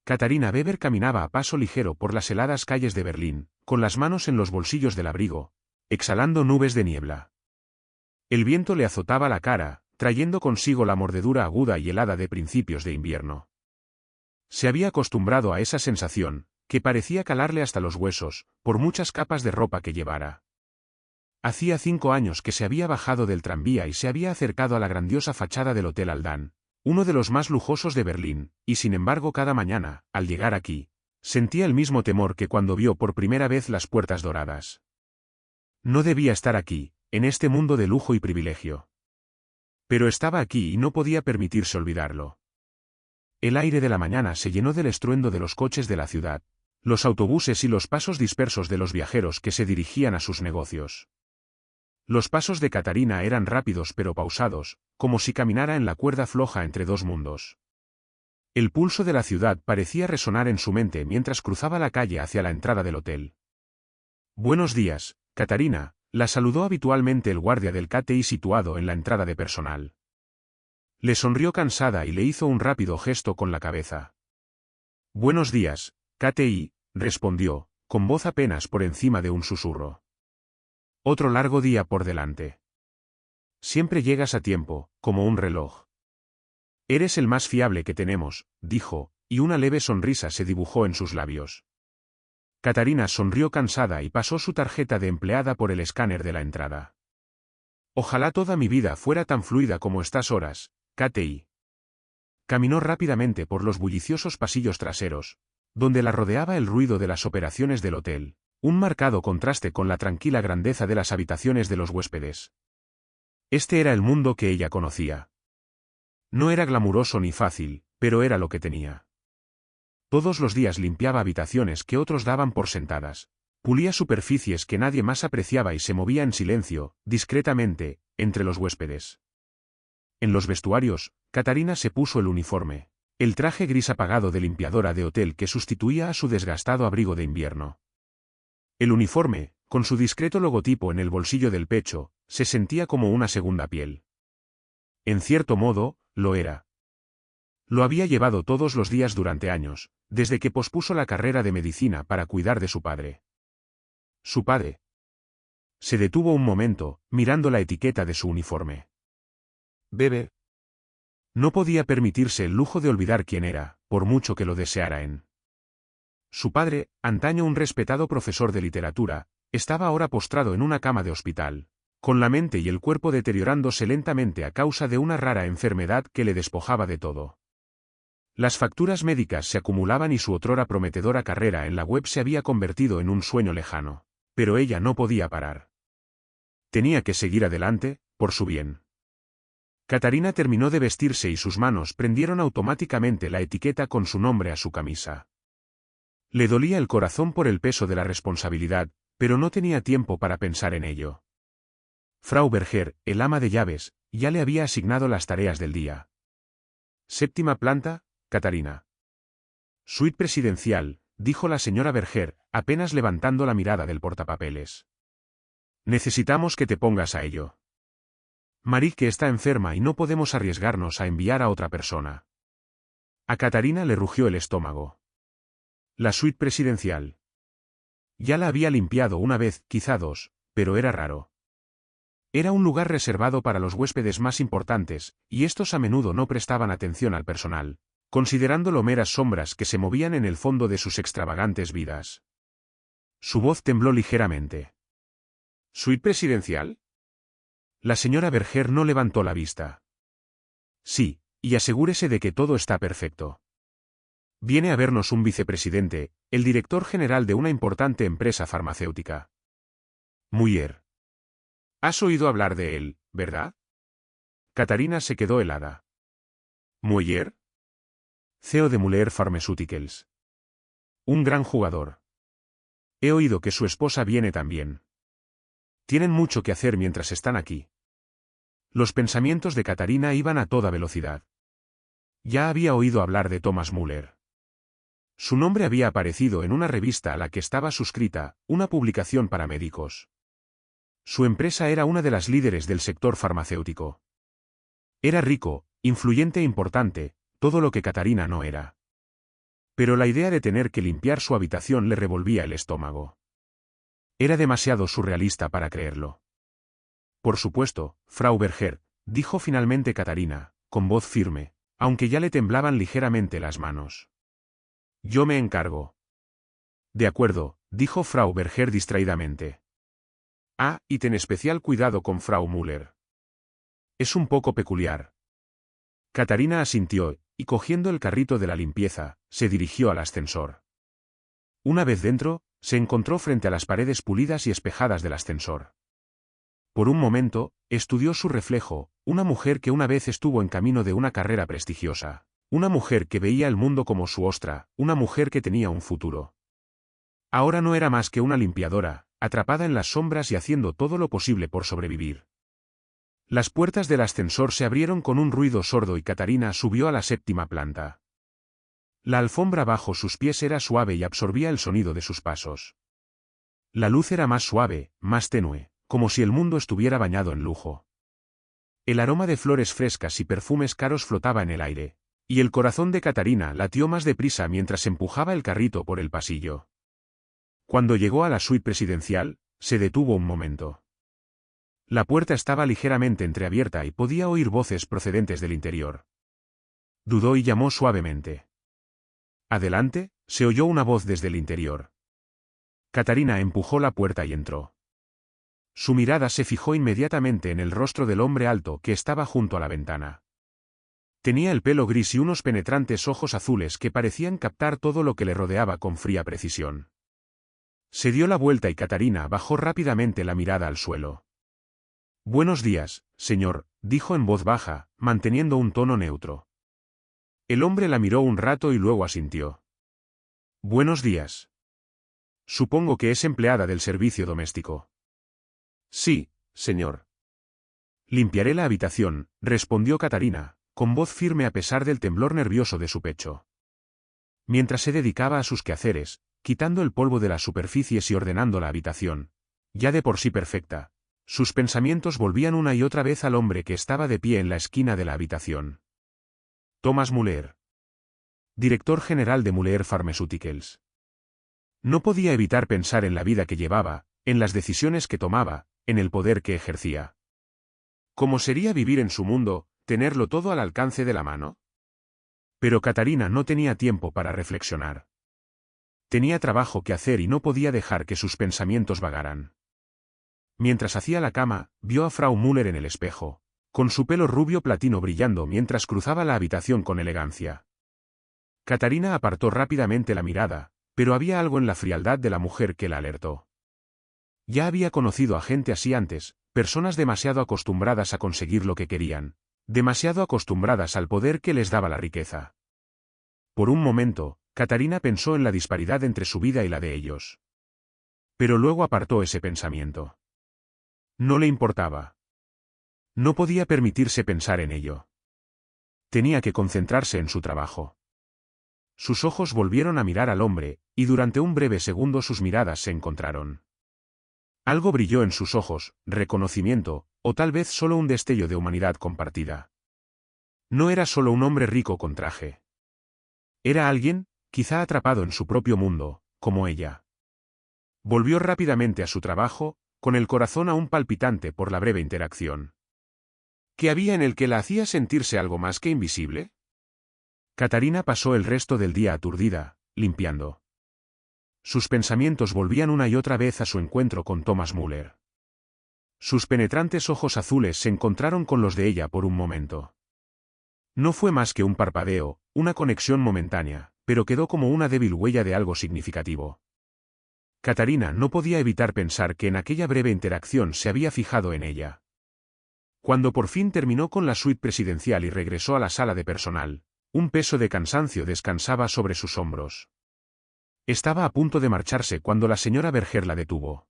Katharina Weber caminaba a paso ligero por las heladas calles de Berlín, con las manos en los bolsillos del abrigo, exhalando nubes de niebla. El viento le azotaba la cara, trayendo consigo la mordedura aguda y helada de principios de invierno. Se había acostumbrado a esa sensación, que parecía calarle hasta los huesos, por muchas capas de ropa que llevara. Hacía 5 años que se había bajado del tranvía y se había acercado a la grandiosa fachada del Hotel Aldan, uno de los más lujosos de Berlín, y sin embargo cada mañana, al llegar aquí, sentía el mismo temor que cuando vio por primera vez las puertas doradas. No debía estar aquí, en este mundo de lujo y privilegio. Pero estaba aquí y no podía permitirse olvidarlo. El aire de la mañana se llenó del estruendo de los coches de la ciudad, los autobuses y los pasos dispersos de los viajeros que se dirigían a sus negocios. Los pasos de Katharina eran rápidos pero pausados, como si caminara en la cuerda floja entre dos mundos. El pulso de la ciudad parecía resonar en su mente mientras cruzaba la calle hacia la entrada del hotel. «Buenos días, Katharina», la saludó habitualmente el guardia del KTI situado en la entrada de personal. Le sonrió cansada y le hizo un rápido gesto con la cabeza. «Buenos días, KTI», respondió, con voz apenas por encima de un susurro. «Otro largo día por delante. Siempre llegas a tiempo, como un reloj». «Eres el más fiable que tenemos», dijo, y una leve sonrisa se dibujó en sus labios. Katharina sonrió cansada y pasó su tarjeta de empleada por el escáner de la entrada. «Ojalá toda mi vida fuera tan fluida como estas horas, KTI». Caminó rápidamente por los bulliciosos pasillos traseros, donde la rodeaba el ruido de las operaciones del hotel, un marcado contraste con la tranquila grandeza de las habitaciones de los huéspedes. Este era el mundo que ella conocía. No era glamuroso ni fácil, pero era lo que tenía. Todos los días limpiaba habitaciones que otros daban por sentadas, pulía superficies que nadie más apreciaba y se movía en silencio, discretamente, entre los huéspedes. En los vestuarios, Katharina se puso el uniforme, el traje gris apagado de limpiadora de hotel que sustituía a su desgastado abrigo de invierno. El uniforme, con su discreto logotipo en el bolsillo del pecho, se sentía como una segunda piel. En cierto modo, lo era. Lo había llevado todos los días durante años, desde que pospuso la carrera de medicina para cuidar de su padre. Su padre. Se detuvo un momento, mirando la etiqueta de su uniforme. Weber. No podía permitirse el lujo de olvidar quién era, por mucho que lo deseara en. Su padre, antaño un respetado profesor de literatura, estaba ahora postrado en una cama de hospital, con la mente y el cuerpo deteriorándose lentamente a causa de una rara enfermedad que le despojaba de todo. Las facturas médicas se acumulaban y su otrora prometedora carrera en la web se había convertido en un sueño lejano, pero ella no podía parar. Tenía que seguir adelante, por su bien. Katharina terminó de vestirse y sus manos prendieron automáticamente la etiqueta con su nombre a su camisa. Le dolía el corazón por el peso de la responsabilidad, pero no tenía tiempo para pensar en ello. Frau Berger, el ama de llaves, ya le había asignado las tareas del día. «Séptima planta, Katharina». «Suite presidencial», dijo la señora Berger, apenas levantando la mirada del portapapeles. «Necesitamos que te pongas a ello. Marie que está enferma y no podemos arriesgarnos a enviar a otra persona». A Katharina le rugió el estómago. La suite presidencial. Ya la había limpiado una vez, quizá dos, pero era raro. Era un lugar reservado para los huéspedes más importantes, y estos a menudo no prestaban atención al personal, considerándolo meras sombras que se movían en el fondo de sus extravagantes vidas. Su voz tembló ligeramente. «¿Suite presidencial?» La señora Berger no levantó la vista. «Sí, y asegúrese de que todo está perfecto. Viene a vernos un vicepresidente, el director general de una importante empresa farmacéutica. Muller. Has oído hablar de él, ¿verdad?» Katharina se quedó helada. «¿Muller?» CEO de Muller Pharmaceuticals. Un gran jugador. He oído que su esposa viene también. Tienen mucho que hacer mientras están aquí. Los pensamientos de Katharina iban a toda velocidad. Ya había oído hablar de Thomas Müller. Su nombre había aparecido en una revista a la que estaba suscrita, una publicación para médicos. Su empresa era una de las líderes del sector farmacéutico. Era rico, influyente e importante, todo lo que Katharina no era. Pero la idea de tener que limpiar su habitación le revolvía el estómago. Era demasiado surrealista para creerlo. Por supuesto, Frau Berger, dijo finalmente Catarina, con voz firme, aunque ya le temblaban ligeramente las manos. Yo me encargo. De acuerdo, dijo Frau Berger distraídamente. Ah, y ten especial cuidado con Frau Müller. Es un poco peculiar. Catarina asintió, y cogiendo el carrito de la limpieza, se dirigió al ascensor. Una vez dentro, se encontró frente a las paredes pulidas y espejadas del ascensor. Por un momento, estudió su reflejo, una mujer que una vez estuvo en camino de una carrera prestigiosa, una mujer que veía el mundo como su ostra, una mujer que tenía un futuro. Ahora no era más que una limpiadora, atrapada en las sombras y haciendo todo lo posible por sobrevivir. Las puertas del ascensor se abrieron con un ruido sordo y Catarina subió a la 7ª planta. La alfombra bajo sus pies era suave y absorbía el sonido de sus pasos. La luz era más suave, más tenue, como si el mundo estuviera bañado en lujo. El aroma de flores frescas y perfumes caros flotaba en el aire, y el corazón de Catarina latió más deprisa mientras empujaba el carrito por el pasillo. Cuando llegó a la suite presidencial, se detuvo un momento. La puerta estaba ligeramente entreabierta y podía oír voces procedentes del interior. Dudó y llamó suavemente. Adelante, se oyó una voz desde el interior. Catarina empujó la puerta y entró. Su mirada se fijó inmediatamente en el rostro del hombre alto que estaba junto a la ventana. Tenía el pelo gris y unos penetrantes ojos azules que parecían captar todo lo que le rodeaba con fría precisión. Se dio la vuelta y Catarina bajó rápidamente la mirada al suelo. Buenos días, señor, dijo en voz baja, manteniendo un tono neutro. El hombre la miró un rato y luego asintió. Buenos días. Supongo que es empleada del servicio doméstico. Sí, señor. Limpiaré la habitación, respondió Catarina, con voz firme a pesar del temblor nervioso de su pecho. Mientras se dedicaba a sus quehaceres, quitando el polvo de las superficies y ordenando la habitación, ya de por sí perfecta, sus pensamientos volvían una y otra vez al hombre que estaba de pie en la esquina de la habitación. Thomas Müller. Director general de Müller Pharmaceuticals. No podía evitar pensar en la vida que llevaba, en las decisiones que tomaba, en el poder que ejercía. ¿Cómo sería vivir en su mundo, tenerlo todo al alcance de la mano? Pero Catarina no tenía tiempo para reflexionar. Tenía trabajo que hacer y no podía dejar que sus pensamientos vagaran. Mientras hacía la cama, vio a Frau Müller en el espejo, con su pelo rubio platino brillando mientras cruzaba la habitación con elegancia. Catarina apartó rápidamente la mirada, pero había algo en la frialdad de la mujer que la alertó. Ya había conocido a gente así antes, personas demasiado acostumbradas a conseguir lo que querían, demasiado acostumbradas al poder que les daba la riqueza. Por un momento, Catarina pensó en la disparidad entre su vida y la de ellos. Pero luego apartó ese pensamiento. No le importaba. No podía permitirse pensar en ello. Tenía que concentrarse en su trabajo. Sus ojos volvieron a mirar al hombre, y durante un breve segundo sus miradas se encontraron. Algo brilló en sus ojos, reconocimiento, o tal vez solo un destello de humanidad compartida. No era solo un hombre rico con traje. Era alguien, quizá atrapado en su propio mundo, como ella. Volvió rápidamente a su trabajo, con el corazón aún palpitante por la breve interacción. ¿Qué había en el que la hacía sentirse algo más que invisible? Catarina pasó el resto del día aturdida, limpiando. Sus pensamientos volvían una y otra vez a su encuentro con Thomas Müller. Sus penetrantes ojos azules se encontraron con los de ella por un momento. No fue más que un parpadeo, una conexión momentánea, pero quedó como una débil huella de algo significativo. Catarina no podía evitar pensar que en aquella breve interacción se había fijado en ella. Cuando por fin terminó con la suite presidencial y regresó a la sala de personal, un peso de cansancio descansaba sobre sus hombros. Estaba a punto de marcharse cuando la señora Berger la detuvo.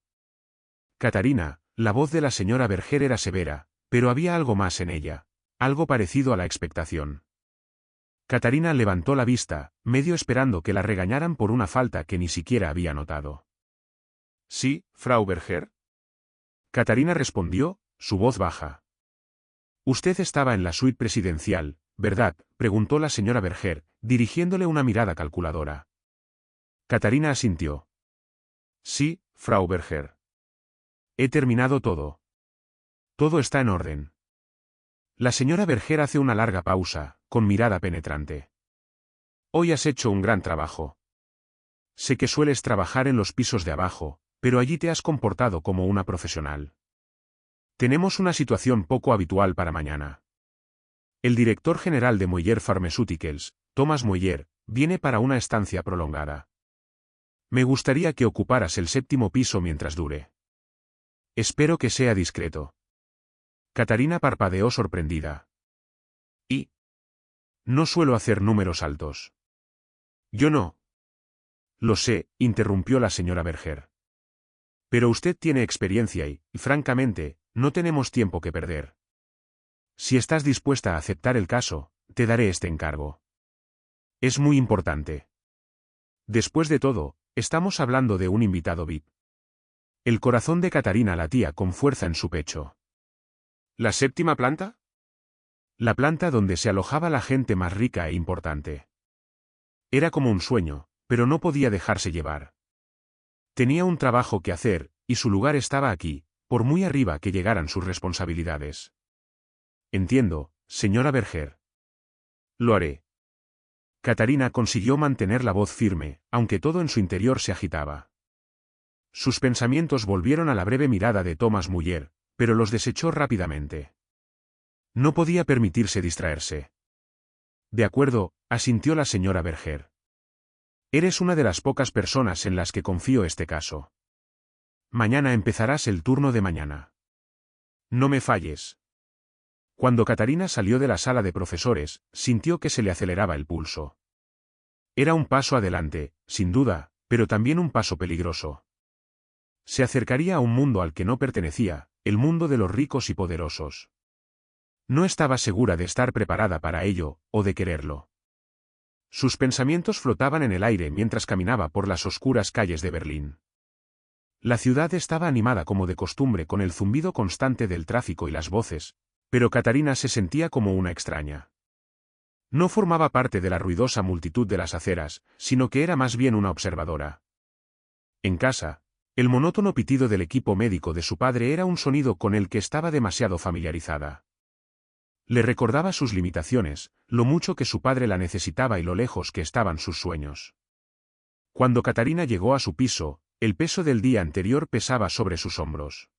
Catarina, la voz de la señora Berger era severa, pero había algo más en ella, algo parecido a la expectación. Catarina levantó la vista, medio esperando que la regañaran por una falta que ni siquiera había notado. «Sí, Frau Berger». Catarina respondió, su voz baja. «Usted estaba en la suite presidencial, ¿verdad?, preguntó la señora Berger, dirigiéndole una mirada calculadora. Catarina asintió. Sí, Frau Berger. He terminado todo. Todo está en orden. La señora Berger hace una larga pausa, con mirada penetrante. Hoy has hecho un gran trabajo. Sé que sueles trabajar en los pisos de abajo, pero allí te has comportado como una profesional. Tenemos una situación poco habitual para mañana. El director general de Mueller Pharmaceuticals, Thomas Mueller, viene para una estancia prolongada. Me gustaría que ocuparas el 7º piso mientras dure. Espero que sea discreto. Catarina parpadeó sorprendida. ¿Y? No suelo hacer números altos. Yo no. Lo sé, interrumpió la señora Berger. Pero usted tiene experiencia y, francamente, no tenemos tiempo que perder. Si estás dispuesta a aceptar el caso, te daré este encargo. Es muy importante. Después de todo, estamos hablando de un invitado VIP. El corazón de Catarina latía con fuerza en su pecho. ¿La 7ª planta? La planta donde se alojaba la gente más rica e importante. Era como un sueño, pero no podía dejarse llevar. Tenía un trabajo que hacer, y su lugar estaba aquí, por muy arriba que llegaran sus responsabilidades. Entiendo, señora Berger. Lo haré. Catarina consiguió mantener la voz firme, aunque todo en su interior se agitaba. Sus pensamientos volvieron a la breve mirada de Thomas Mueller, pero los desechó rápidamente. No podía permitirse distraerse. De acuerdo, asintió la señora Berger. Eres una de las pocas personas en las que confío este caso. Mañana empezarás el turno de mañana. No me falles. Cuando Catarina salió de la sala de profesores, sintió que se le aceleraba el pulso. Era un paso adelante, sin duda, pero también un paso peligroso. Se acercaría a un mundo al que no pertenecía, el mundo de los ricos y poderosos. No estaba segura de estar preparada para ello, o de quererlo. Sus pensamientos flotaban en el aire mientras caminaba por las oscuras calles de Berlín. La ciudad estaba animada como de costumbre con el zumbido constante del tráfico y las voces, pero Catarina se sentía como una extraña. No formaba parte de la ruidosa multitud de las aceras, sino que era más bien una observadora. En casa, el monótono pitido del equipo médico de su padre era un sonido con el que estaba demasiado familiarizada. Le recordaba sus limitaciones, lo mucho que su padre la necesitaba y lo lejos que estaban sus sueños. Cuando Catarina llegó a su piso, el peso del día anterior pesaba sobre sus hombros.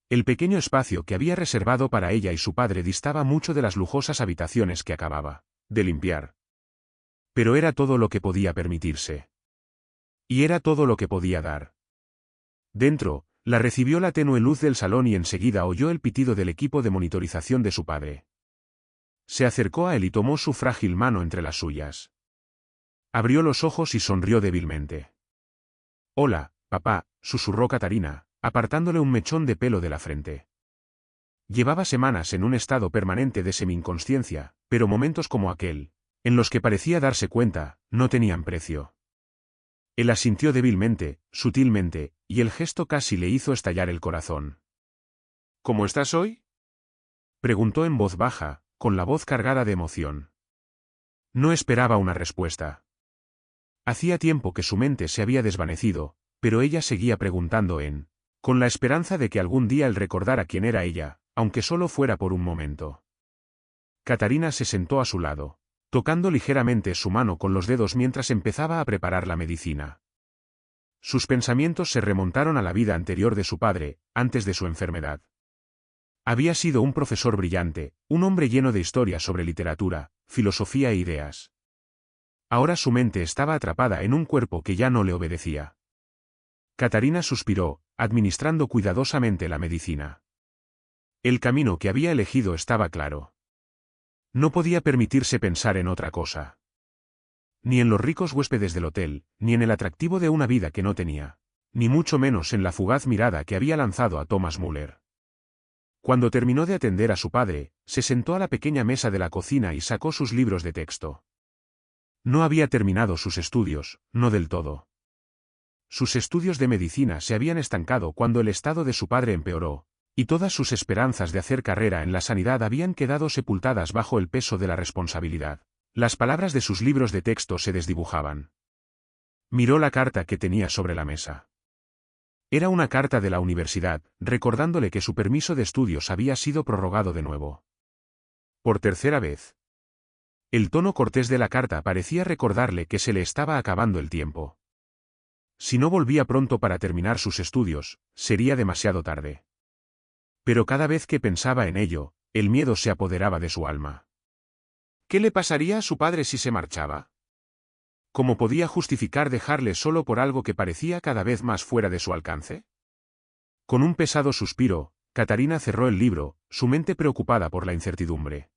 El pequeño espacio que había reservado para ella y su padre distaba mucho de las lujosas habitaciones que acababa de limpiar. Pero era todo lo que podía permitirse. Y era todo lo que podía dar. Dentro, la recibió la tenue luz del salón y enseguida oyó el pitido del equipo de monitorización de su padre. Se acercó a él y tomó su frágil mano entre las suyas. Abrió los ojos y sonrió débilmente. «Hola, papá», susurró Catarina, apartándole un mechón de pelo de la frente. Llevaba semanas en un estado permanente de semi-inconsciencia, pero momentos como aquel, en los que parecía darse cuenta, no tenían precio. Él asintió débilmente, sutilmente, y el gesto casi le hizo estallar el corazón. «¿Cómo estás hoy?», preguntó en voz baja, con la voz cargada de emoción. No esperaba una respuesta. Hacía tiempo que su mente se había desvanecido, pero ella seguía preguntando con la esperanza de que algún día él recordara quién era ella, aunque solo fuera por un momento. Catarina se sentó a su lado, tocando ligeramente su mano con los dedos mientras empezaba a preparar la medicina. Sus pensamientos se remontaron a la vida anterior de su padre, antes de su enfermedad. Había sido un profesor brillante, un hombre lleno de historias sobre literatura, filosofía e ideas. Ahora su mente estaba atrapada en un cuerpo que ya no le obedecía. Catarina suspiró, administrando cuidadosamente la medicina. El camino que había elegido estaba claro. No podía permitirse pensar en otra cosa. Ni en los ricos huéspedes del hotel, ni en el atractivo de una vida que no tenía, ni mucho menos en la fugaz mirada que había lanzado a Thomas Müller. Cuando terminó de atender a su padre, se sentó a la pequeña mesa de la cocina y sacó sus libros de texto. No había terminado sus estudios, no del todo. Sus estudios de medicina se habían estancado cuando el estado de su padre empeoró, Y todas sus esperanzas de hacer carrera en la sanidad habían quedado sepultadas bajo el peso de la responsabilidad. Las palabras de sus libros de texto se desdibujaban. Miró la carta que tenía sobre la mesa. Era una carta de la universidad, recordándole que su permiso de estudios había sido prorrogado de nuevo. Por tercera vez. El tono cortés de la carta parecía recordarle que se le estaba acabando el tiempo. Si no volvía pronto para terminar sus estudios, sería demasiado tarde. Pero cada vez que pensaba en ello, el miedo se apoderaba de su alma. ¿Qué le pasaría a su padre si se marchaba? ¿Cómo podía justificar dejarle solo por algo que parecía cada vez más fuera de su alcance? Con un pesado suspiro, Catarina cerró el libro, su mente preocupada por la incertidumbre.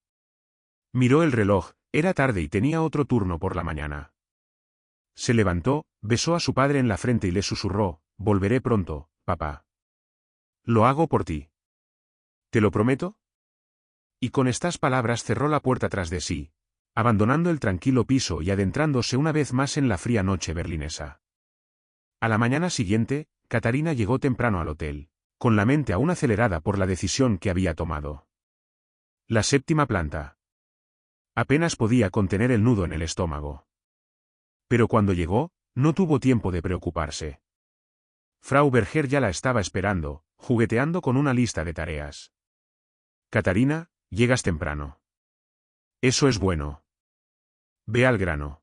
Miró el reloj, era tarde y tenía otro turno por la mañana. Se levantó, besó a su padre en la frente y le susurró: «Volveré pronto, papá. Lo hago por ti. ¿Te lo prometo?» Y con estas palabras cerró la puerta tras de sí, abandonando el tranquilo piso y adentrándose una vez más en la fría noche berlinesa. A la mañana siguiente, Catarina llegó temprano al hotel, con la mente aún acelerada por la decisión que había tomado. La séptima planta. Apenas podía contener el nudo en el estómago. Pero cuando llegó, no tuvo tiempo de preocuparse. Frau Berger ya la estaba esperando, jugueteando con una lista de tareas. «Catarina, llegas temprano. Eso es bueno. Ve al grano.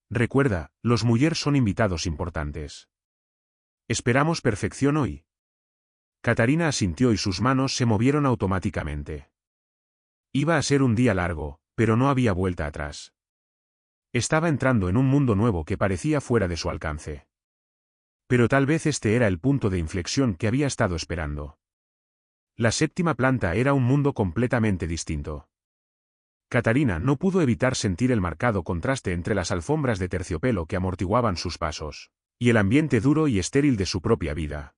Recuerda, los Muller son invitados importantes. Esperamos perfección hoy». Catarina asintió y sus manos se movieron automáticamente. Iba a ser un día largo, pero no había vuelta atrás. Estaba entrando en un mundo nuevo que parecía fuera de su alcance. Pero tal vez este era el punto de inflexión que había estado esperando. La séptima planta era un mundo completamente distinto. Catarina no pudo evitar sentir el marcado contraste entre las alfombras de terciopelo que amortiguaban sus pasos, y el ambiente duro y estéril de su propia vida.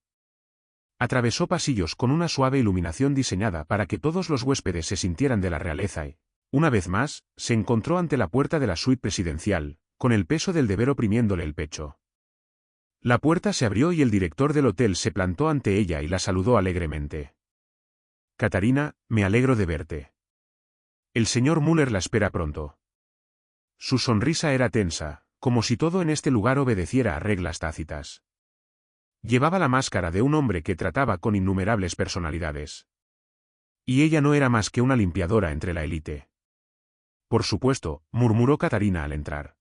Atravesó pasillos con una suave iluminación diseñada para que todos los huéspedes se sintieran de la realeza y, una vez más, se encontró ante la puerta de la suite presidencial, con el peso del deber oprimiéndole el pecho. La puerta se abrió y el director del hotel se plantó ante ella y la saludó alegremente. «Catarina, me alegro de verte. El señor Müller la espera pronto». Su sonrisa era tensa, como si todo en este lugar obedeciera a reglas tácitas. Llevaba la máscara de un hombre que trataba con innumerables personalidades. Y ella no era más que una limpiadora entre la élite. «Por supuesto», murmuró Catarina al entrar.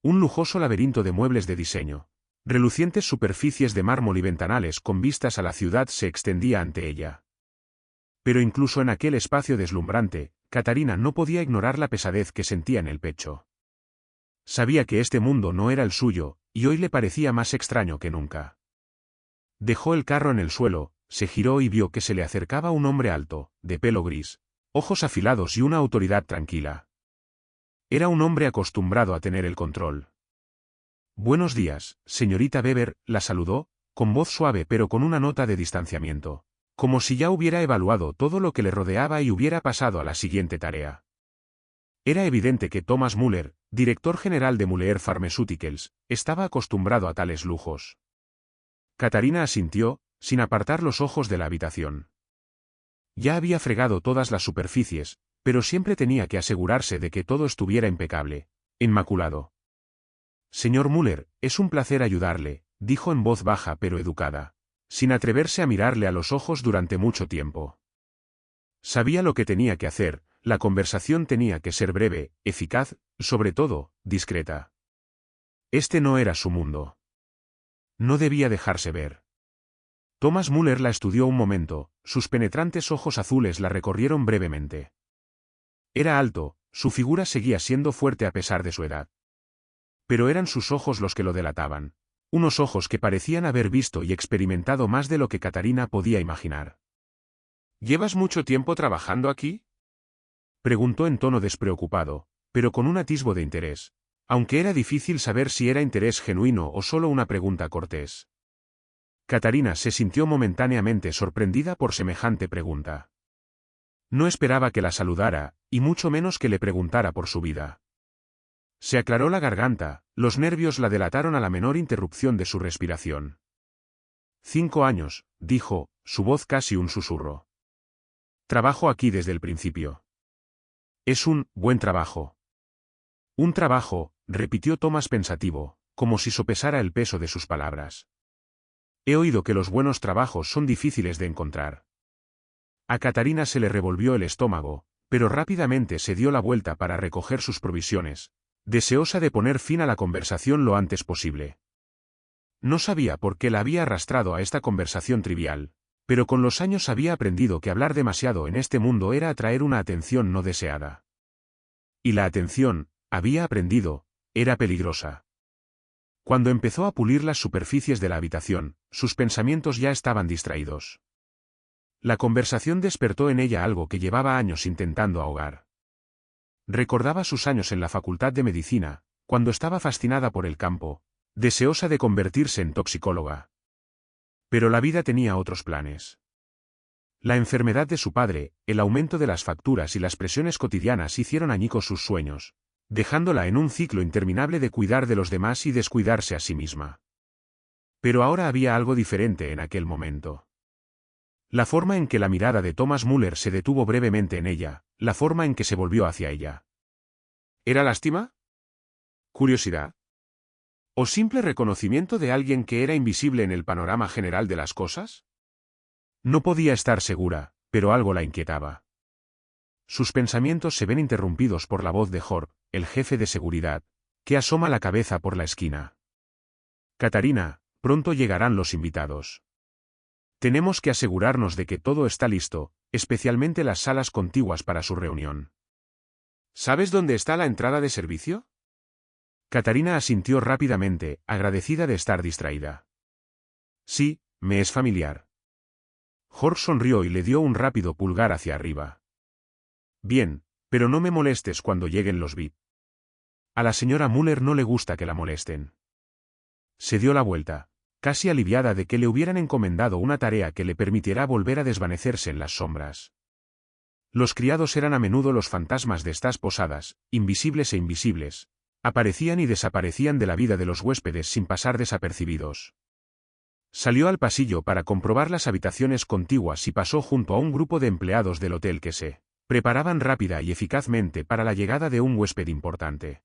Un lujoso laberinto de muebles de diseño, relucientes superficies de mármol y ventanales con vistas a la ciudad se extendía ante ella. Pero incluso en aquel espacio deslumbrante, Catarina no podía ignorar la pesadez que sentía en el pecho. Sabía que este mundo no era el suyo, y hoy le parecía más extraño que nunca. Dejó el carro en el suelo, se giró y vio que se le acercaba un hombre alto, de pelo gris, ojos afilados y una autoridad tranquila. Era un hombre acostumbrado a tener el control. «Buenos días, señorita Weber», la saludó, con voz suave pero con una nota de distanciamiento, como si ya hubiera evaluado todo lo que le rodeaba y hubiera pasado a la siguiente tarea. Era evidente que Thomas Müller, director general de Müller Pharmaceuticals, estaba acostumbrado a tales lujos. Catarina asintió, sin apartar los ojos de la habitación. Ya había fregado todas las superficies, pero siempre tenía que asegurarse de que todo estuviera impecable, inmaculado. «Señor Müller, es un placer ayudarle», dijo en voz baja pero educada, sin atreverse a mirarle a los ojos durante mucho tiempo. Sabía lo que tenía que hacer, la conversación tenía que ser breve, eficaz, sobre todo, discreta. Este no era su mundo. No debía dejarse ver. Thomas Müller la estudió un momento, sus penetrantes ojos azules la recorrieron brevemente. Era alto, su figura seguía siendo fuerte a pesar de su edad. Pero eran sus ojos los que lo delataban, unos ojos que parecían haber visto y experimentado más de lo que Catarina podía imaginar. «¿Llevas mucho tiempo trabajando aquí?», preguntó en tono despreocupado, pero con un atisbo de interés, aunque era difícil saber si era interés genuino o solo una pregunta cortés. Catarina se sintió momentáneamente sorprendida por semejante pregunta. No esperaba que la saludara, y mucho menos que le preguntara por su vida. Se aclaró la garganta, los nervios la delataron a la menor interrupción de su respiración. 5 años, dijo, su voz casi un susurro. Trabajo aquí desde el principio. Es un buen trabajo. Un trabajo, repitió Thomas pensativo, como si sopesara el peso de sus palabras. He oído que los buenos trabajos son difíciles de encontrar. A Catarina se le revolvió el estómago, pero rápidamente se dio la vuelta para recoger sus provisiones, deseosa de poner fin a la conversación lo antes posible. No sabía por qué la había arrastrado a esta conversación trivial, pero con los años había aprendido que hablar demasiado en este mundo era atraer una atención no deseada. Y la atención, había aprendido, era peligrosa. Cuando empezó a pulir las superficies de la habitación, sus pensamientos ya estaban distraídos. La conversación despertó en ella algo que llevaba años intentando ahogar. Recordaba sus años en la Facultad de Medicina, cuando estaba fascinada por el campo, deseosa de convertirse en toxicóloga. Pero la vida tenía otros planes. La enfermedad de su padre, el aumento de las facturas y las presiones cotidianas hicieron añicos sus sueños, dejándola en un ciclo interminable de cuidar de los demás y descuidarse a sí misma. Pero ahora había algo diferente en aquel momento. La forma en que la mirada de Thomas Müller se detuvo brevemente en ella, la forma en que se volvió hacia ella. ¿Era lástima? ¿Curiosidad? ¿O simple reconocimiento de alguien que era invisible en el panorama general de las cosas? No podía estar segura, pero algo la inquietaba. Sus pensamientos se ven interrumpidos por la voz de Jorge, el jefe de seguridad, que asoma la cabeza por la esquina. Catarina, pronto llegarán los invitados. Tenemos que asegurarnos de que todo está listo, especialmente las salas contiguas para su reunión. ¿Sabes dónde está la entrada de servicio? Catarina asintió rápidamente, agradecida de estar distraída. Sí, me es familiar. Jorge sonrió y le dio un rápido pulgar hacia arriba. Bien, pero no me molestes cuando lleguen los VIP. A la señora Müller no le gusta que la molesten. Se dio la vuelta, casi aliviada de que le hubieran encomendado una tarea que le permitiera volver a desvanecerse en las sombras. Los criados eran a menudo los fantasmas de estas posadas, invisibles e invisibles, aparecían y desaparecían de la vida de los huéspedes sin pasar desapercibidos. Salió al pasillo para comprobar las habitaciones contiguas y pasó junto a un grupo de empleados del hotel que se preparaban rápida y eficazmente para la llegada de un huésped importante.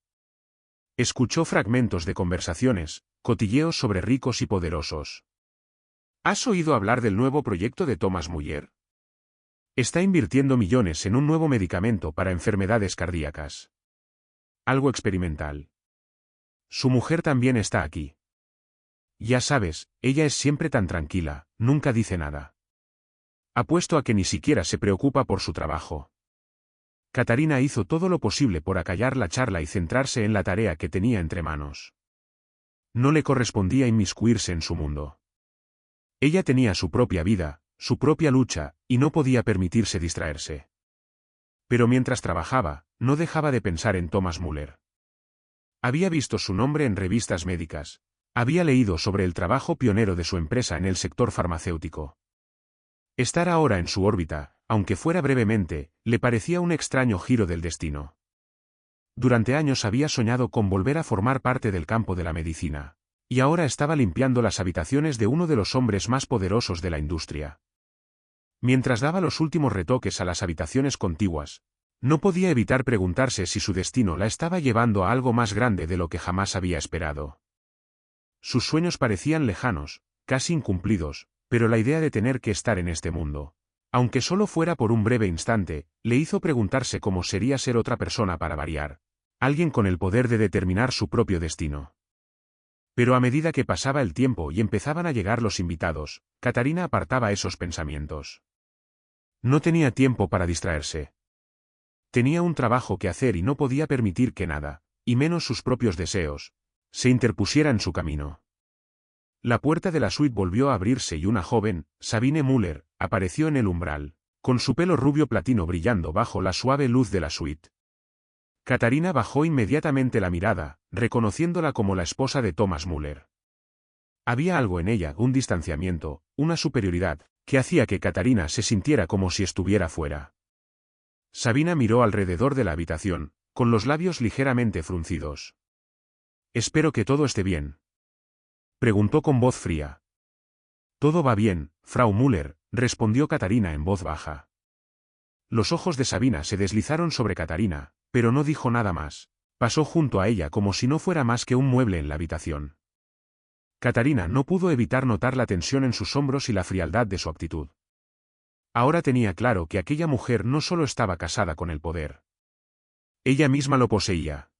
Escuchó fragmentos de conversaciones, cotilleos sobre ricos y poderosos. ¿Has oído hablar del nuevo proyecto de Thomas Müller? Está invirtiendo millones en un nuevo medicamento para enfermedades cardíacas. Algo experimental. Su mujer también está aquí. Ya sabes, ella es siempre tan tranquila, nunca dice nada. Apuesto a que ni siquiera se preocupa por su trabajo. Catarina hizo todo lo posible por acallar la charla y centrarse en la tarea que tenía entre manos. No le correspondía inmiscuirse en su mundo. Ella tenía su propia vida, su propia lucha, y no podía permitirse distraerse. Pero mientras trabajaba, no dejaba de pensar en Thomas Müller. Había visto su nombre en revistas médicas, había leído sobre el trabajo pionero de su empresa en el sector farmacéutico. Estar ahora en su órbita, aunque fuera brevemente, le parecía un extraño giro del destino. Durante años había soñado con volver a formar parte del campo de la medicina, y ahora estaba limpiando las habitaciones de uno de los hombres más poderosos de la industria. Mientras daba los últimos retoques a las habitaciones contiguas, no podía evitar preguntarse si su destino la estaba llevando a algo más grande de lo que jamás había esperado. Sus sueños parecían lejanos, casi incumplidos, pero la idea de tener que estar en este mundo, aunque solo fuera por un breve instante, le hizo preguntarse cómo sería ser otra persona para variar, alguien con el poder de determinar su propio destino. Pero a medida que pasaba el tiempo y empezaban a llegar los invitados, Catarina apartaba esos pensamientos. No tenía tiempo para distraerse. Tenía un trabajo que hacer y no podía permitir que nada, y menos sus propios deseos, se interpusiera en su camino. La puerta de la suite volvió a abrirse y una joven, Sabine Müller, apareció en el umbral, con su pelo rubio platino brillando bajo la suave luz de la suite. Catarina bajó inmediatamente la mirada, reconociéndola como la esposa de Thomas Müller. Había algo en ella, un distanciamiento, una superioridad, que hacía que Catarina se sintiera como si estuviera fuera. Sabina miró alrededor de la habitación, con los labios ligeramente fruncidos. «Espero que todo esté bien», preguntó con voz fría. «Todo va bien, Frau Müller», respondió Catarina en voz baja. Los ojos de Sabina se deslizaron sobre Catarina, pero no dijo nada más. Pasó junto a ella como si no fuera más que un mueble en la habitación. Catarina no pudo evitar notar la tensión en sus hombros y la frialdad de su actitud. Ahora tenía claro que aquella mujer no solo estaba casada con el poder. Ella misma lo poseía.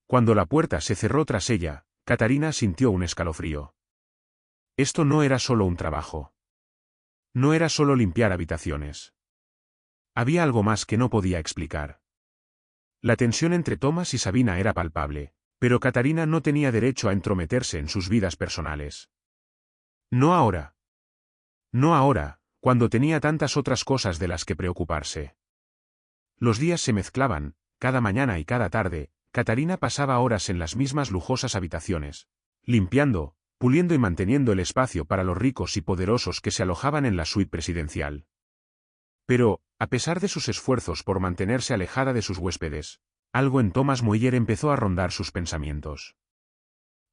Cuando la puerta se cerró tras ella, Catarina sintió un escalofrío. Esto no era solo un trabajo. No era solo limpiar habitaciones. Había algo más que no podía explicar. La tensión entre Thomas y Sabina era palpable, pero Catarina no tenía derecho a entrometerse en sus vidas personales. No ahora. No ahora, cuando tenía tantas otras cosas de las que preocuparse. Los días se mezclaban, cada mañana y cada tarde, Catarina pasaba horas en las mismas lujosas habitaciones, limpiando, puliendo y manteniendo el espacio para los ricos y poderosos que se alojaban en la suite presidencial. Pero, a pesar de sus esfuerzos por mantenerse alejada de sus huéspedes, algo en Thomas Muller empezó a rondar sus pensamientos.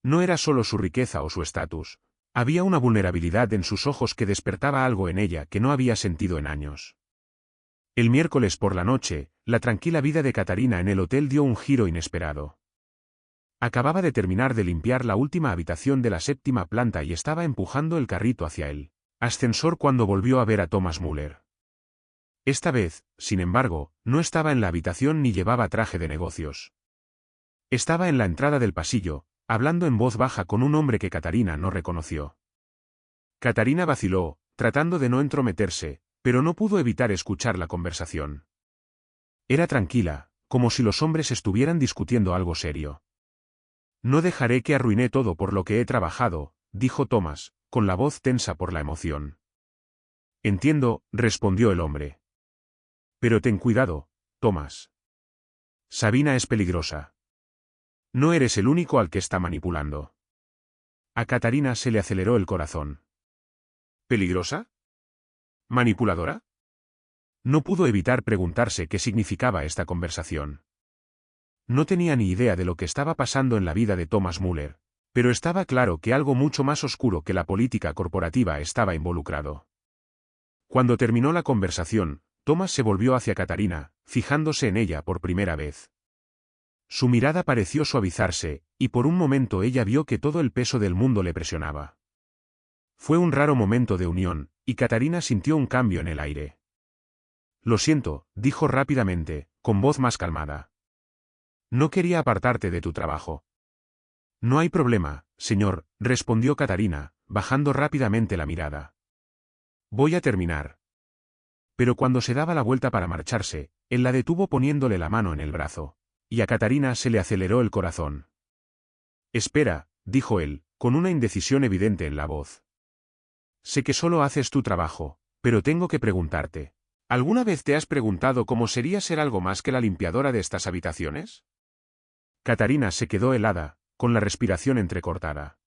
No era solo su riqueza o su estatus, había una vulnerabilidad en sus ojos que despertaba algo en ella que no había sentido en años. El miércoles por la noche, la tranquila vida de Catarina en el hotel dio un giro inesperado. Acababa de terminar de limpiar la última habitación de la 7ª planta y estaba empujando el carrito hacia el ascensor cuando volvió a ver a Thomas Muller. Esta vez, sin embargo, no estaba en la habitación ni llevaba traje de negocios. Estaba en la entrada del pasillo, hablando en voz baja con un hombre que Catarina no reconoció. Catarina vaciló, tratando de no entrometerse, pero no pudo evitar escuchar la conversación. Era tranquila, como si los hombres estuvieran discutiendo algo serio. No dejaré que arruine todo por lo que he trabajado, dijo Thomas, con la voz tensa por la emoción. Entiendo, respondió el hombre. Pero ten cuidado, Thomas. Sabina es peligrosa. No eres el único al que está manipulando. A Catarina se le aceleró el corazón. ¿Peligrosa? ¿Manipuladora? No pudo evitar preguntarse qué significaba esta conversación. No tenía ni idea de lo que estaba pasando en la vida de Thomas Muller, pero estaba claro que algo mucho más oscuro que la política corporativa estaba involucrado. Cuando terminó la conversación, Thomas se volvió hacia Catarina, fijándose en ella por primera vez. Su mirada pareció suavizarse, y por un momento ella vio que todo el peso del mundo le presionaba. Fue un raro momento de unión, y Catarina sintió un cambio en el aire. Lo siento, dijo rápidamente, con voz más calmada. No quería apartarte de tu trabajo. No hay problema, señor, respondió Catarina, bajando rápidamente la mirada. Voy a terminar. Pero cuando se daba la vuelta para marcharse, él la detuvo poniéndole la mano en el brazo, y a Catarina se le aceleró el corazón. Espera, dijo él, con una indecisión evidente en la voz. Sé que solo haces tu trabajo, pero tengo que preguntarte. ¿Alguna vez te has preguntado cómo sería ser algo más que la limpiadora de estas habitaciones? Catarina se quedó helada, con la respiración entrecortada.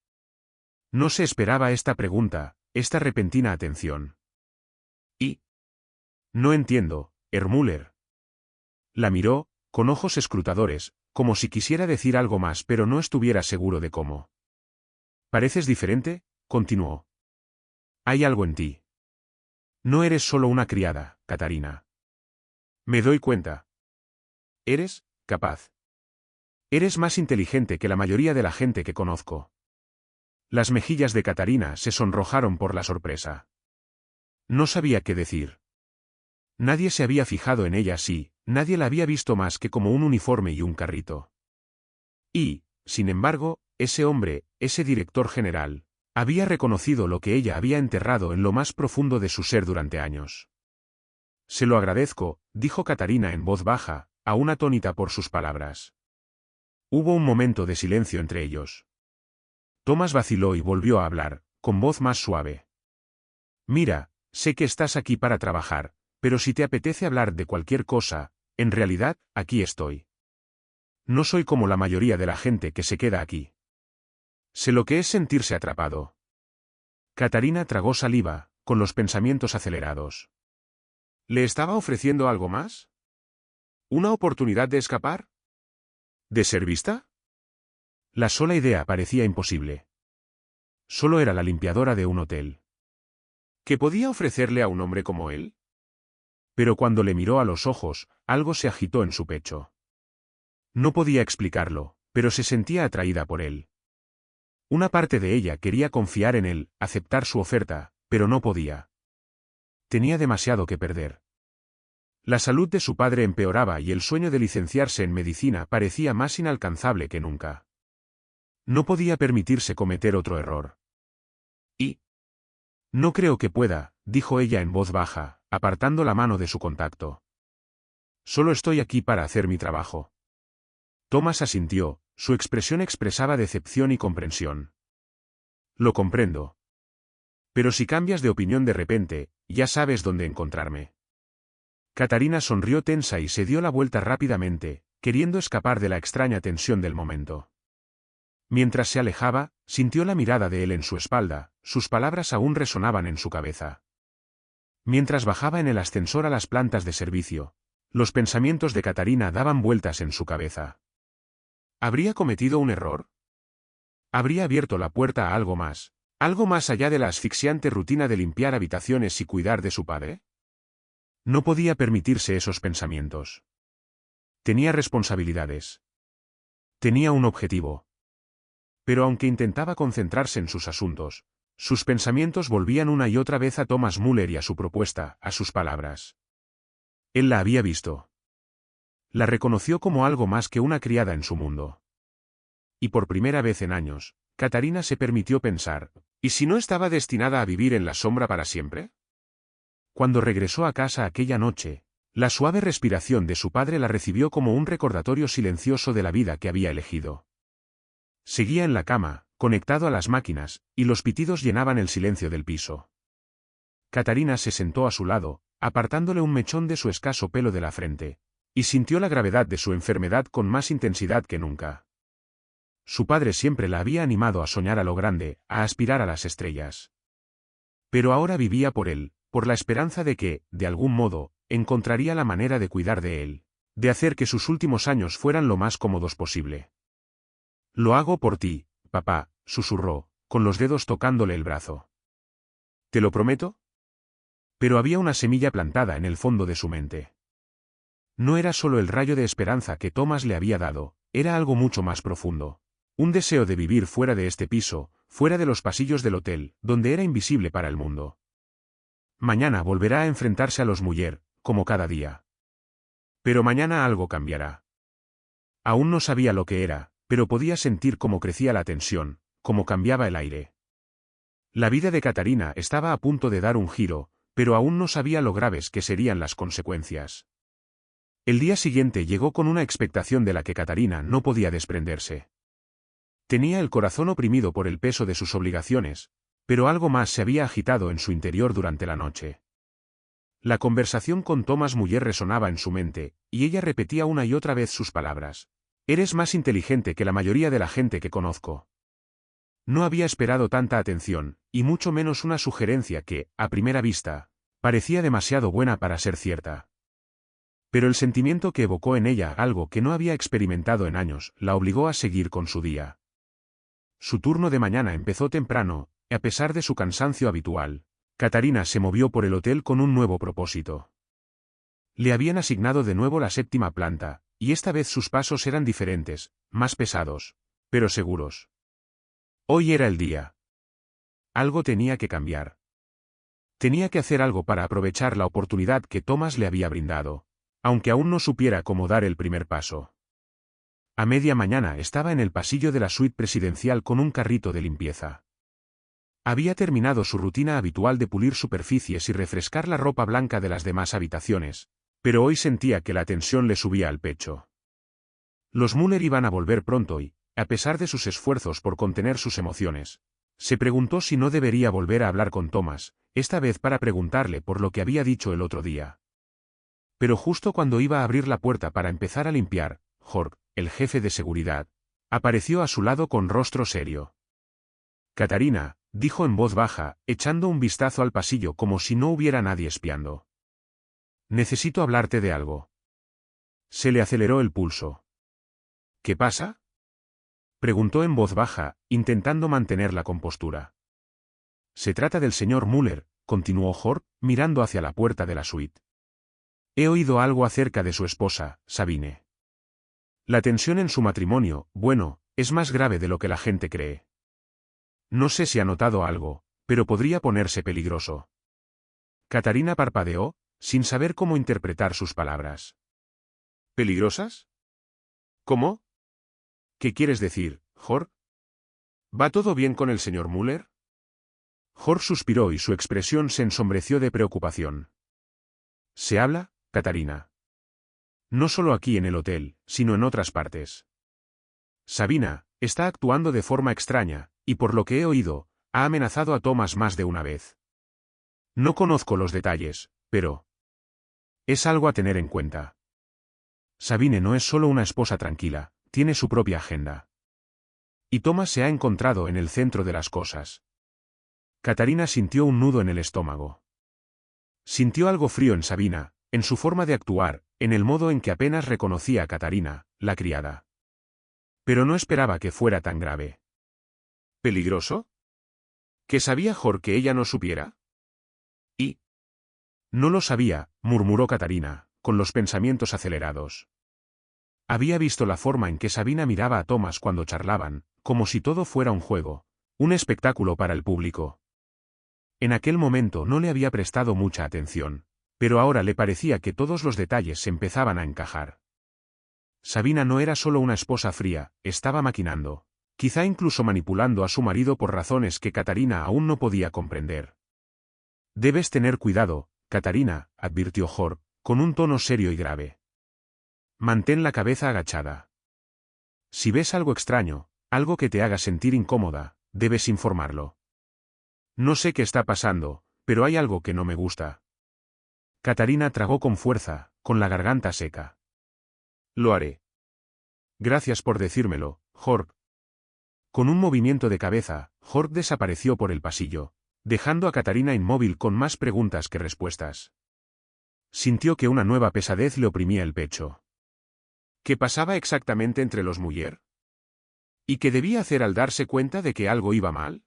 No se esperaba esta pregunta, esta repentina atención. ¿Y? No entiendo, Herr Müller. La miró, con ojos escrutadores, como si quisiera decir algo más pero no estuviera seguro de cómo. ¿Pareces diferente?, continuó. Hay algo en ti. No eres solo una criada, Catarina. Me doy cuenta. Eres capaz. Eres más inteligente que la mayoría de la gente que conozco. Las mejillas de Catarina se sonrojaron por la sorpresa. No sabía qué decir. Nadie se había fijado en ella así, nadie la había visto más que como un uniforme y un carrito. Y, sin embargo, ese hombre, ese director general, había reconocido lo que ella había enterrado en lo más profundo de su ser durante años. Se lo agradezco, dijo Catarina en voz baja, aún atónita por sus palabras. Hubo un momento de silencio entre ellos. Thomas vaciló y volvió a hablar, con voz más suave. Mira, sé que estás aquí para trabajar, pero si te apetece hablar de cualquier cosa, en realidad, aquí estoy. No soy como la mayoría de la gente que se queda aquí. Sé lo que es sentirse atrapado. Catarina tragó saliva, con los pensamientos acelerados. ¿Le estaba ofreciendo algo más? ¿Una oportunidad de escapar? ¿De ser vista? La sola idea parecía imposible. Solo era la limpiadora de un hotel. ¿Qué podía ofrecerle a un hombre como él? Pero cuando le miró a los ojos, algo se agitó en su pecho. No podía explicarlo, pero se sentía atraída por él. Una parte de ella quería confiar en él, aceptar su oferta, pero no podía. Tenía demasiado que perder. La salud de su padre empeoraba y el sueño de licenciarse en medicina parecía más inalcanzable que nunca. No podía permitirse cometer otro error. Y no creo que pueda, dijo ella en voz baja, apartando la mano de su contacto. Solo estoy aquí para hacer mi trabajo. Thomas asintió, su expresión expresaba decepción y comprensión. Lo comprendo. Pero si cambias de opinión de repente, ya sabes dónde encontrarme. Catarina sonrió tensa y se dio la vuelta rápidamente, queriendo escapar de la extraña tensión del momento. Mientras se alejaba, sintió la mirada de él en su espalda, sus palabras aún resonaban en su cabeza. Mientras bajaba en el ascensor a las plantas de servicio, los pensamientos de Catarina daban vueltas en su cabeza. ¿Habría cometido un error? ¿Habría abierto la puerta a algo más allá de la asfixiante rutina de limpiar habitaciones y cuidar de su padre? No podía permitirse esos pensamientos. Tenía responsabilidades. Tenía un objetivo. Pero aunque intentaba concentrarse en sus asuntos, sus pensamientos volvían una y otra vez a Thomas Müller y a su propuesta, a sus palabras. Él la había visto. La reconoció como algo más que una criada en su mundo. Y por primera vez en años, Catarina se permitió pensar, ¿y si no estaba destinada a vivir en la sombra para siempre? Cuando regresó a casa aquella noche, la suave respiración de su padre la recibió como un recordatorio silencioso de la vida que había elegido. Seguía en la cama, conectado a las máquinas, y los pitidos llenaban el silencio del piso. Catarina se sentó a su lado, apartándole un mechón de su escaso pelo de la frente, y sintió la gravedad de su enfermedad con más intensidad que nunca. Su padre siempre la había animado a soñar a lo grande, a aspirar a las estrellas. Pero ahora vivía por él, por la esperanza de que, de algún modo, encontraría la manera de cuidar de él, de hacer que sus últimos años fueran lo más cómodos posible. Lo hago por ti, papá, susurró, con los dedos tocándole el brazo. ¿Te lo prometo? Pero había una semilla plantada en el fondo de su mente. No era solo el rayo de esperanza que Thomas le había dado, era algo mucho más profundo. Un deseo de vivir fuera de este piso, fuera de los pasillos del hotel, donde era invisible para el mundo. Mañana volverá a enfrentarse a los Müller, como cada día. Pero mañana algo cambiará. Aún no sabía lo que era, pero podía sentir cómo crecía la tensión, cómo cambiaba el aire. La vida de Catarina estaba a punto de dar un giro, pero aún no sabía lo graves que serían las consecuencias. El día siguiente llegó con una expectación de la que Catarina no podía desprenderse. Tenía el corazón oprimido por el peso de sus obligaciones, pero algo más se había agitado en su interior durante la noche. La conversación con Thomas Müller resonaba en su mente, y ella repetía una y otra vez sus palabras. Eres más inteligente que la mayoría de la gente que conozco. No había esperado tanta atención, y mucho menos una sugerencia que, a primera vista, parecía demasiado buena para ser cierta. Pero el sentimiento que evocó en ella algo que no había experimentado en años, la obligó a seguir con su día. Su turno de mañana empezó temprano, y a pesar de su cansancio habitual, Catarina se movió por el hotel con un nuevo propósito. Le habían asignado de nuevo la 7ª planta, y esta vez sus pasos eran diferentes, más pesados, pero seguros. Hoy era el día. Algo tenía que cambiar. Tenía que hacer algo para aprovechar la oportunidad que Thomas le había brindado, aunque aún no supiera cómo dar el primer paso. A media mañana estaba en el pasillo de la suite presidencial con un carrito de limpieza. Había terminado su rutina habitual de pulir superficies y refrescar la ropa blanca de las demás habitaciones, pero hoy sentía que la tensión le subía al pecho. Los Müller iban a volver pronto y, a pesar de sus esfuerzos por contener sus emociones, se preguntó si no debería volver a hablar con Thomas, esta vez para preguntarle por lo que había dicho el otro día. Pero justo cuando iba a abrir la puerta para empezar a limpiar, Jorg, el jefe de seguridad, apareció a su lado con rostro serio. Catarina, dijo en voz baja, echando un vistazo al pasillo como si no hubiera nadie espiando. Necesito hablarte de algo. Se le aceleró el pulso. ¿Qué pasa? Preguntó en voz baja, intentando mantener la compostura. Se trata del señor Müller, continuó Jorge, mirando hacia la puerta de la suite. He oído algo acerca de su esposa, Sabine. La tensión en su matrimonio, bueno, es más grave de lo que la gente cree. No sé si ha notado algo, pero podría ponerse peligroso. Catarina parpadeó, sin saber cómo interpretar sus palabras. ¿Peligrosas? ¿Cómo? ¿Qué quieres decir, Jorge? ¿Va todo bien con el señor Müller? Jorge suspiró y su expresión se ensombreció de preocupación. ¿Se habla, Catarina? No solo aquí en el hotel, sino en otras partes. Sabina está actuando de forma extraña, y por lo que he oído, ha amenazado a Thomas más de una vez. No conozco los detalles, pero es algo a tener en cuenta. Sabine no es solo una esposa tranquila, tiene su propia agenda. Y Thomas se ha encontrado en el centro de las cosas. Catarina sintió un nudo en el estómago. Sintió algo frío en Sabina, en su forma de actuar, en el modo en que apenas reconocía a Catarina, la criada. Pero no esperaba que fuera tan grave. ¿Peligroso? ¿Que sabía Jorge que ella no supiera? ¿Y? No lo sabía, murmuró Catarina, con los pensamientos acelerados. Había visto la forma en que Sabina miraba a Thomas cuando charlaban, como si todo fuera un juego, un espectáculo para el público. En aquel momento no le había prestado mucha atención, pero ahora le parecía que todos los detalles se empezaban a encajar. Sabina no era solo una esposa fría, estaba maquinando, quizá incluso manipulando a su marido por razones que Catarina aún no podía comprender. Debes tener cuidado, Catarina, advirtió Jorge, con un tono serio y grave. Mantén la cabeza agachada. Si ves algo extraño, algo que te haga sentir incómoda, debes informarlo. No sé qué está pasando, pero hay algo que no me gusta. Catarina tragó con fuerza, con la garganta seca. Lo haré. Gracias por decírmelo, Jorge. Con un movimiento de cabeza, Jorge desapareció por el pasillo, dejando a Catarina inmóvil con más preguntas que respuestas. Sintió que una nueva pesadez le oprimía el pecho. ¿Qué pasaba exactamente entre los Müller? ¿Y qué debía hacer al darse cuenta de que algo iba mal?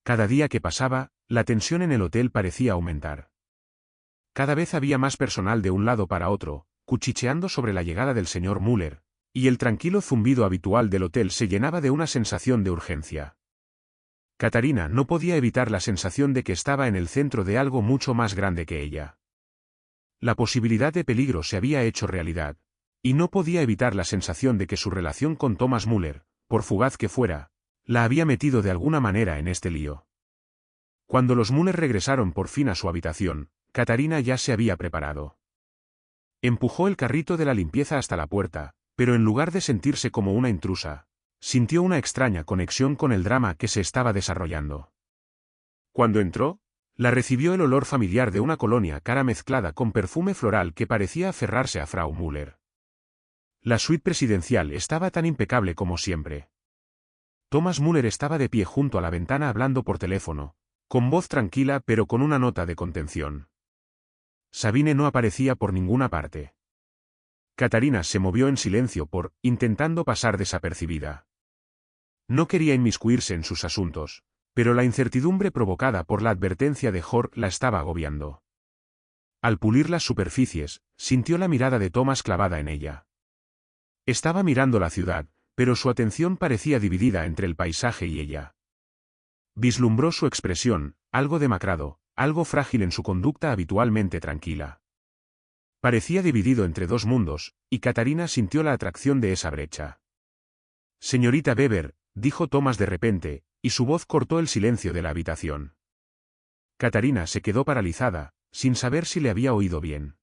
Cada día que pasaba, la tensión en el hotel parecía aumentar. Cada vez había más personal de un lado para otro, cuchicheando sobre la llegada del señor Müller, y el tranquilo zumbido habitual del hotel se llenaba de una sensación de urgencia. Catarina no podía evitar la sensación de que estaba en el centro de algo mucho más grande que ella. La posibilidad de peligro se había hecho realidad, y no podía evitar la sensación de que su relación con Thomas Müller, por fugaz que fuera, la había metido de alguna manera en este lío. Cuando los Müller regresaron por fin a su habitación, Catarina ya se había preparado. Empujó el carrito de la limpieza hasta la puerta, pero en lugar de sentirse como una intrusa, sintió una extraña conexión con el drama que se estaba desarrollando. Cuando entró, la recibió el olor familiar de una colonia cara mezclada con perfume floral que parecía aferrarse a Frau Müller. La suite presidencial estaba tan impecable como siempre. Thomas Müller estaba de pie junto a la ventana hablando por teléfono, con voz tranquila pero con una nota de contención. Sabine no aparecía por ninguna parte. Catarina se movió en silencio intentando pasar desapercibida. No quería inmiscuirse en sus asuntos, pero la incertidumbre provocada por la advertencia de Jorge la estaba agobiando. Al pulir las superficies, sintió la mirada de Thomas clavada en ella. Estaba mirando la ciudad, pero su atención parecía dividida entre el paisaje y ella. Vislumbró su expresión, algo demacrado, algo frágil en su conducta habitualmente tranquila. Parecía dividido entre dos mundos, y Catarina sintió la atracción de esa brecha. Señorita Weber, dijo Thomas de repente, y su voz cortó el silencio de la habitación. Catarina se quedó paralizada, sin saber si le había oído bien.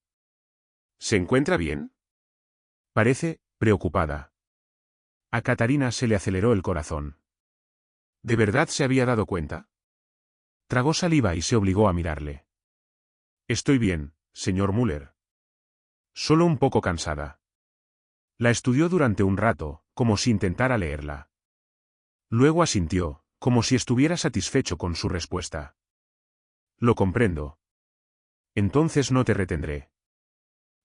¿Se encuentra bien? Parece preocupada. A Catarina se le aceleró el corazón. ¿De verdad se había dado cuenta? Tragó saliva y se obligó a mirarle. Estoy bien, señor Müller. Solo un poco cansada. La estudió durante un rato, como si intentara leerla. Luego asintió, como si estuviera satisfecho con su respuesta. Lo comprendo. Entonces no te retendré.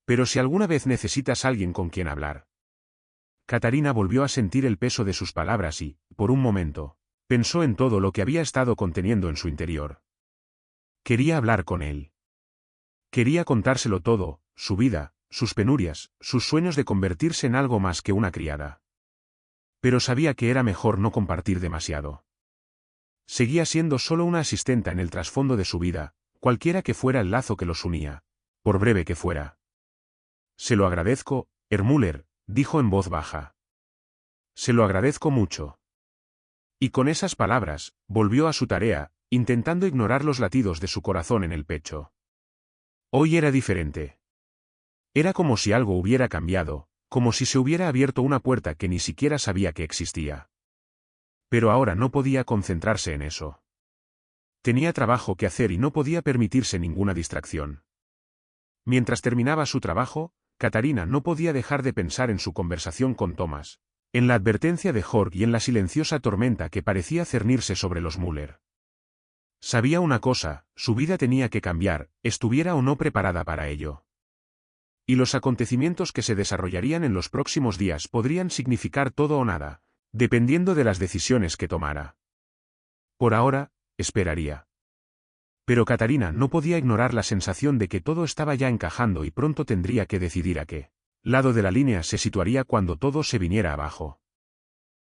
Pero si alguna vez necesitas alguien con quien hablar. Catarina volvió a sentir el peso de sus palabras y, por un momento, pensó en todo lo que había estado conteniendo en su interior. Quería hablar con él. Quería contárselo todo, su vida, sus penurias, sus sueños de convertirse en algo más que una criada. Pero sabía que era mejor no compartir demasiado. Seguía siendo solo una asistenta en el trasfondo de su vida, cualquiera que fuera el lazo que los unía, por breve que fuera. Se lo agradezco, Müller, dijo en voz baja. Se lo agradezco mucho. Y con esas palabras, volvió a su tarea, intentando ignorar los latidos de su corazón en el pecho. Hoy era diferente. Era como si algo hubiera cambiado, como si se hubiera abierto una puerta que ni siquiera sabía que existía. Pero ahora no podía concentrarse en eso. Tenía trabajo que hacer y no podía permitirse ninguna distracción. Mientras terminaba su trabajo, Catarina no podía dejar de pensar en su conversación con Thomas, en la advertencia de Jorg y en la silenciosa tormenta que parecía cernirse sobre los Müller. Sabía una cosa, su vida tenía que cambiar, estuviera o no preparada para ello. Y los acontecimientos que se desarrollarían en los próximos días podrían significar todo o nada, dependiendo de las decisiones que tomara. Por ahora, esperaría. Pero Catarina no podía ignorar la sensación de que todo estaba ya encajando y pronto tendría que decidir a qué lado de la línea se situaría cuando todo se viniera abajo.